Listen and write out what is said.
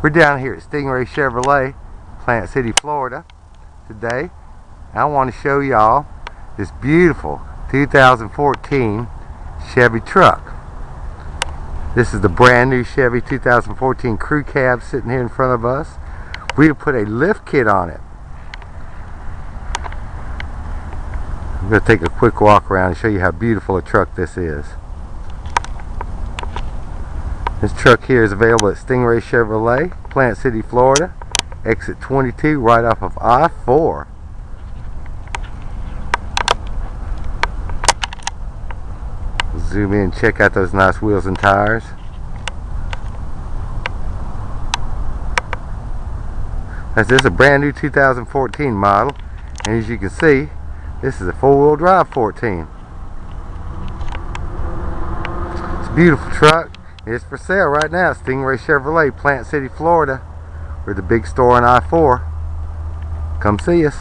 We're down here at Stingray Chevrolet, Plant City, Florida today. I want to show y'all this beautiful 2014 Chevy truck. This is the brand new Chevy 2014 crew cab sitting here in front of us. We put a lift kit on it. I'm going to take a quick walk around and show you how beautiful a truck this is. This truck here is available at Stingray Chevrolet, Plant City, Florida, exit 22, right off of I-4. Zoom in and check out those nice wheels and tires. This is a brand new 2014 model, and as you can see, this is a four-wheel drive 14. It's a beautiful truck. It's for sale right now. Stingray Chevrolet, Plant City, Florida. We're the big store on I-4. Come see us.